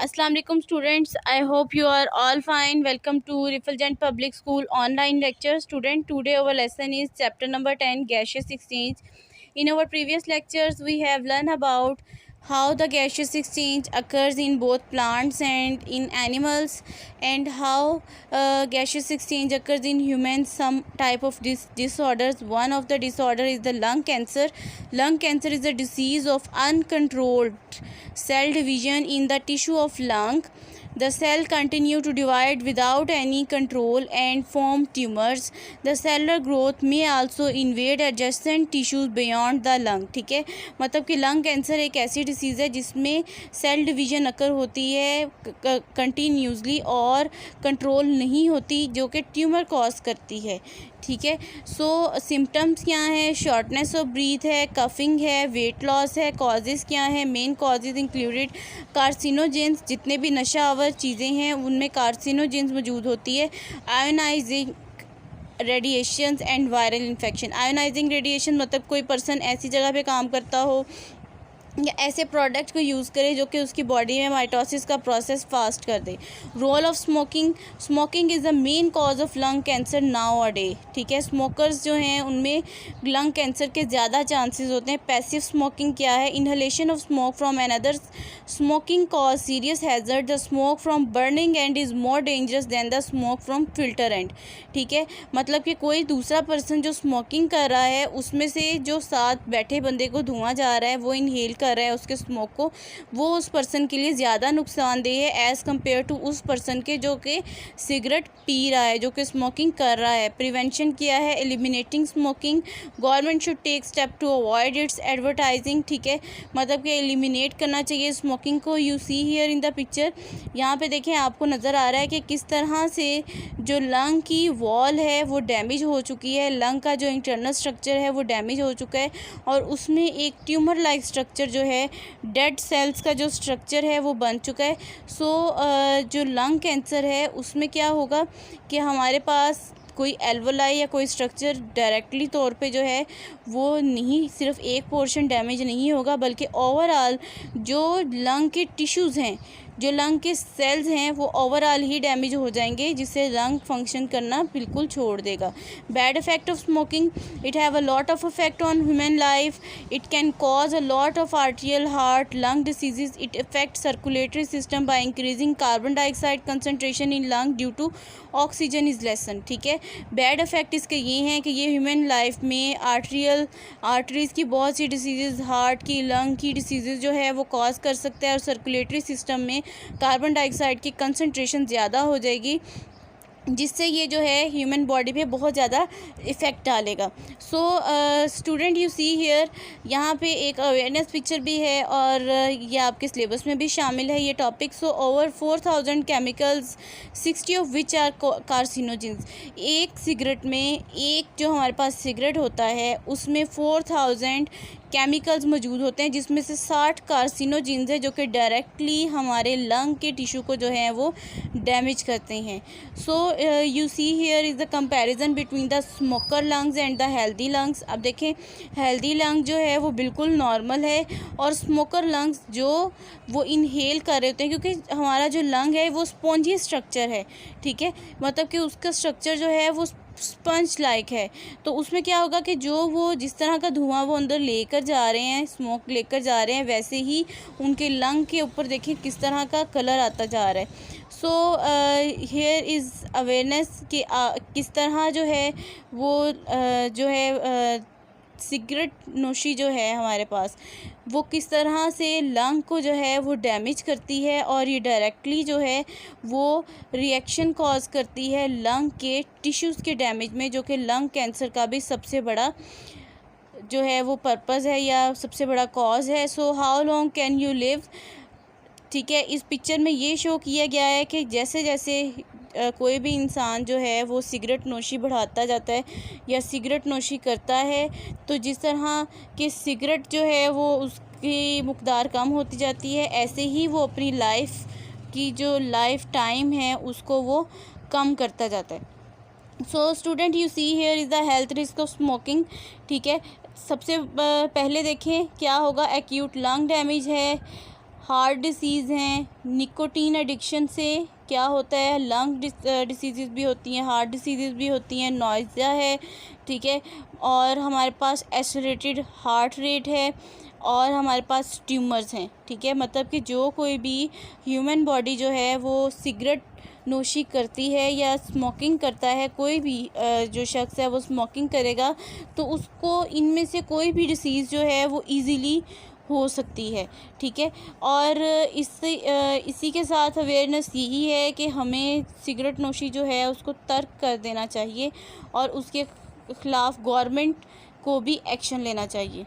Assalamu alaikum students. I hope you are all fine. Welcome to Refulgent Public School online lecture. Student, today our lesson is chapter number 10, gaseous exchange. In our previous lectures we have learned about how the gaseous exchange occurs in both plants and in animals, and how gaseous exchange occurs in humans, some type of disorders. One of the disorder is the lung cancer. Lung cancer is a disease of uncontrolled cell division in the tissue of lung. The cell continue to divide without any control and form tumors. The cellular growth may also invade adjacent tissues beyond the lung. ठीक है, मतलब कि lung cancer एक ऐसी disease है जिसमें cell division अकर होती है कंटिन्यूसली और कंट्रोल नहीं होती, जो कि ट्यूमर कॉज करती है. ठीक है, सो सिम्टम्स क्या हैं? शॉर्टनेस ऑफ ब्रीथ है, कफिंग है, वेट लॉस है. कॉजेज़ क्या हैं? मेन कॉजेज़ इंक्लूडेड कार्सिनोजेंस, जितने भी नशा आवर चीज़ें हैं उनमें कार्सिनोजेंस मौजूद होती है. Ionising radiations and viral infection. Ionising radiation मतलब कोई पर्सन ऐसी जगह पे काम करता हो या ऐसे प्रोडक्ट को यूज़ करे जो कि उसकी बॉडी में माइटोसिस का प्रोसेस फास्ट कर दे. Role of smoking. Smoking is the main cause of lung cancer now a day. ठीक है, स्मोकर्स जो हैं उनमें लंग कैंसर के ज़्यादा चांसेस होते हैं. पैसिव स्मोकिंग क्या है? Inhalation of smoke from another smoking cause serious hazard. The smoke from burning end is more dangerous than the smoke from filter end. ठीक है, मतलब कि कोई दूसरा पर्सन जो स्मोकिंग कर रहा है उसमें से जो साथ बैठे बंदे को धुआं जा रहा है, वो इनहेल कर रहा है उसके स्मोक को, वो उस पर्सन के लिए ज़्यादा नुकसानदेह है एज़ कम्पेयर टू उस पर्सन के जो कि सिगरेट पी रहा है, जो कि स्मोकिंग कर रहा है. प्रिवेंशन किया है? Eliminating smoking. Government should take step to avoid its advertising. ठीक है, मतलब कि एलिमिनेट करना चाहिए स्मोकिंग को. You see here in the picture, यहाँ पे देखें आपको नज़र आ रहा है कि किस तरह से जो लंग की वॉल है वो डैमेज हो चुकी है, लंग का जो इंटरनल स्ट्रक्चर है वो डैमेज हो चुका है और उसमें एक ट्यूमर लाइक स्ट्रक्चर जो है, डेड सेल्स का जो स्ट्रक्चर है वो बन चुका है. सो जो लंग कैंसर है उसमें क्या होगा कि हमारे पास कोई एल्वोलाई या कोई स्ट्रक्चर डायरेक्टली तौर पे जो है वो नहीं, सिर्फ एक पोर्शन डैमेज नहीं होगा, बल्कि ओवरऑल जो लंग के टिश्यूज़ हैं, जो लंग के सेल्स हैं वो ओवरऑल ही डैमेज हो जाएंगे, जिससे लंग फंक्शन करना बिल्कुल छोड़ देगा. Bad effect of smoking. It have a lot of effect on human life. It can cause a lot of arterial heart lung diseases. It effect circulatory system by increasing carbon dioxide concentration in lung due to oxygen is lessen. ठीक है, bad effect इसके ये हैं कि ये human life में arteries की बहुत सी डिसीज़, हार्ट की, लंग की डिसीज़ जो है वो कॉज कर सकता है और सर्कुलेटरी सिस्टम में कार्बन डाइऑक्साइड की कंसंट्रेशन ज़्यादा हो जाएगी, जिससे ये जो है ह्यूमन बॉडी पे बहुत ज़्यादा इफ़ेक्ट डालेगा. So student, you see here, यहाँ पे एक अवेयरनेस पिक्चर भी है और ये आपके सिलेबस में भी शामिल है ये topic. So over 4000 chemicals, 60 of which are carcinogens. एक सिगरेट में, एक जो हमारे पास सिगरेट होता है उसमें 4000 केमिकल्स मौजूद होते हैं, जिसमें से 60 कार्सिनोजेंस है जो कि डायरेक्टली हमारे लंग के टिश्यू को जो है वो डैमेज करते हैं. So you see here is the comparison between the smoker lungs and the healthy lungs. अब देखें, हेल्दी लंग जो है वो बिल्कुल नॉर्मल है और स्मोकर लंग्स जो वो इनहेल कर रहे होते हैं, क्योंकि हमारा जो लंग है वो स्पॉन्जी स्ट्रक्चर है. ठीक है, मतलब कि उसका स्ट्रक्चर जो है वो स्पंज लाइक है, तो उसमें क्या होगा कि जो वो जिस तरह का धुआं वो अंदर लेकर जा रहे हैं, स्मोक लेकर जा रहे हैं, वैसे ही उनके लंग के ऊपर देखें किस तरह का कलर आता जा रहा है. सो हेयर इज़ अवेयरनेस कि किस तरह जो है वो जो है सिगरेट नोशी जो है हमारे पास वो किस तरह से लंग को जो है वो डैमेज करती है और ये डायरेक्टली जो है वो रिएक्शन कॉज करती है लंग के टिश्यूज़ के डैमेज में, जो कि लंग कैंसर का भी सबसे बड़ा जो है वो पर्पज़ है या सबसे बड़ा कॉज है. So how long can you live. ठीक है, इस पिक्चर में ये शो किया गया है कि जैसे जैसे कोई भी इंसान जो है वो सिगरेट नोशी बढ़ाता जाता है या सिगरेट नोशी करता है, तो जिस तरह कि सिगरेट जो है वो उसकी मकदार कम होती जाती है, ऐसे ही वो अपनी लाइफ की जो लाइफ टाइम है उसको वो कम करता जाता है. So student, you see here is the health risk of smoking. ठीक है, सबसे पहले देखें क्या होगा. एक्यूट लंग डैमेज है, हार्ट डिसीज़ हैं, निकोटीन एडिक्शन से क्या होता है, लंग डिसीज़ भी होती हैं, हार्ट डिसीज़ भी होती हैं, नॉइज़िया है, ठीक है, और हमारे पास एक्सेलरेटेड हार्ट रेट है, और हमारे पास ट्यूमर्स हैं, ठीक है। मतलब कि जो कोई भी ह्यूमन बॉडी जो है वो सिगरेट नोशी करती है या स्मोकिंग करता है, कोई भी जो शख्स है वो स्मोकिंग करेगा तो उसको इनमें से कोई भी डिसीज़ जो है वो इजीली हो सकती है, ठीक है। और इसी के साथ अवेयरनेस यही है कि हमें सिगरेट नोशी जो है उसको तर्क कर देना चाहिए और उसके ख़िलाफ़ गवर्नमेंट को भी एक्शन लेना चाहिए।